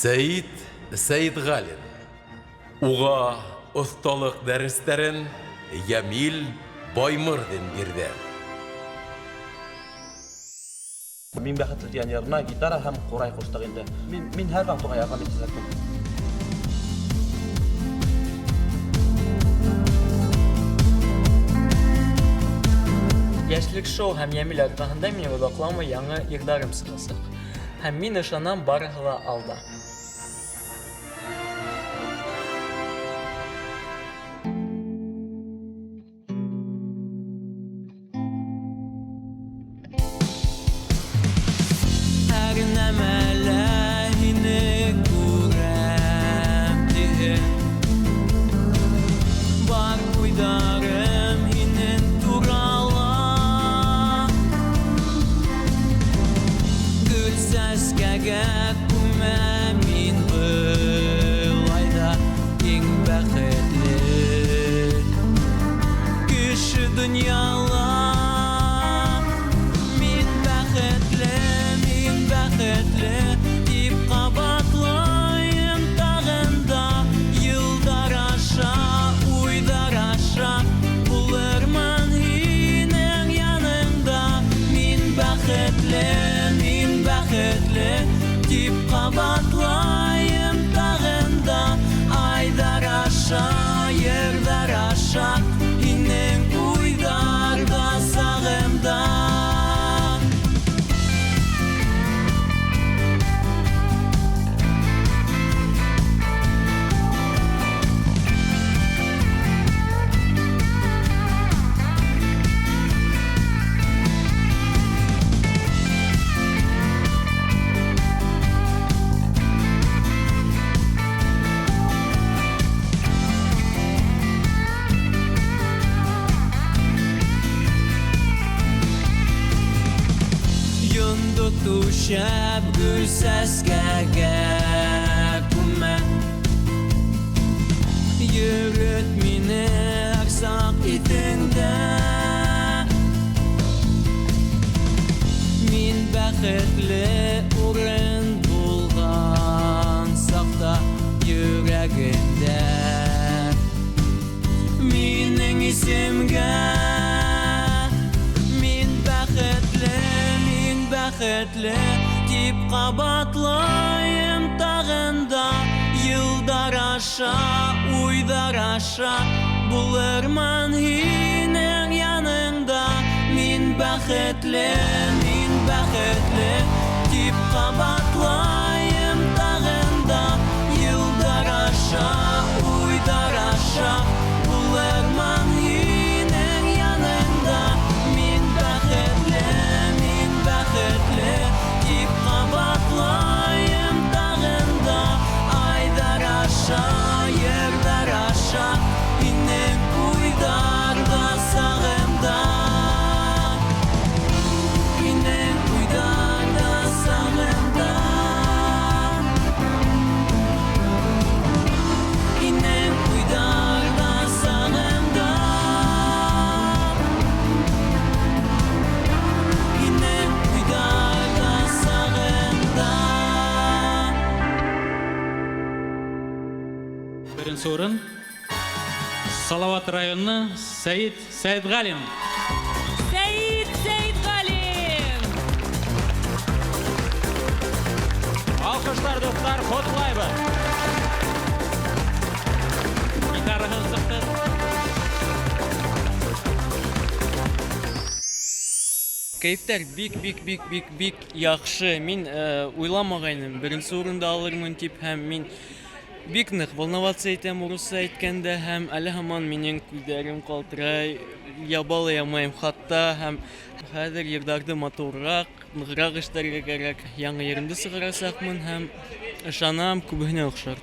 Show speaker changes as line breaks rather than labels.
Сәйит Сәйитғалин. Уға ұсталық дәрістерін Ямил Баймырдин бирде.
Мин бәхетле дигән ярына гитара һәм курай куштык инде. Мин һәр вакыт уңай ярдәм итәсәкмен.
Яшьлек шоу һәм Ямил аркаһында мине оҙаҡламы яңы йырҙарым сығасаҡ. Һәм мин ышанам, барыһы ла алда. Һәр нәмәлә һине күрәм тиһең. Бар уйҙарым һинең турала. Гөл сәскәгә күмәм мин был айда иң бәхетле кеше донъяла. Мин бәхетле дип ҡабатлайым тағын да. Йылдар аша, уйҙар аша булырмын һинең яныңда. Мин бәхетле дип ҡабатлайым тағын да. Айҙар аша, йырҙар аша һинең уйҙарда, сағымда. Йондо түшәп гөл сәскәгә күмә. Йөрөт мине һәр саҡ итеңдә. Мин бәхетле урын булған саҡта йөрәгендә. Минең исемгә мин бәхетле дип ҡабатлайым тағын да. Йылдар аша, уйҙар аша булырмын һинең яныңда. Мин бәхетле дип ҡабатлайым тағын да. Йылдар аша, уйҙар аша булырмын һинең яныңда. Мин бәхетле дип ҡабатлайым тағын да. Айҙар аша, йырҙар аша һинең уйҙарда, сағымда. Һинең уйҙарда, сағымда. Һинең уйҙарда, сағымда. Һинең уйҙарда, сағымда.
Беренсе урын Салауат районы Сәйит Сәйитғалин.
Сәйит Сәйитғалин!
Алҡыштар, достар, ҡотлайбыҙ. Гитараһын сыҡты.
Кәйефтәр бик яҡшы. Мин уйламағайным, беренсе урында алырмын тип, һәм мин бик ныҡ волноваться итәм урысса әйткәндә, һәм әле һаман минең күҙҙәрем ҡалтырай, ябалый алмайым хатта, һәм хәҙер йырҙарҙы матурыраҡ, нығыраҡ эшләргә кәрәк. Яңы йырымды сығарасаҡмын һәм ышанам, күбеһенә оҡшар.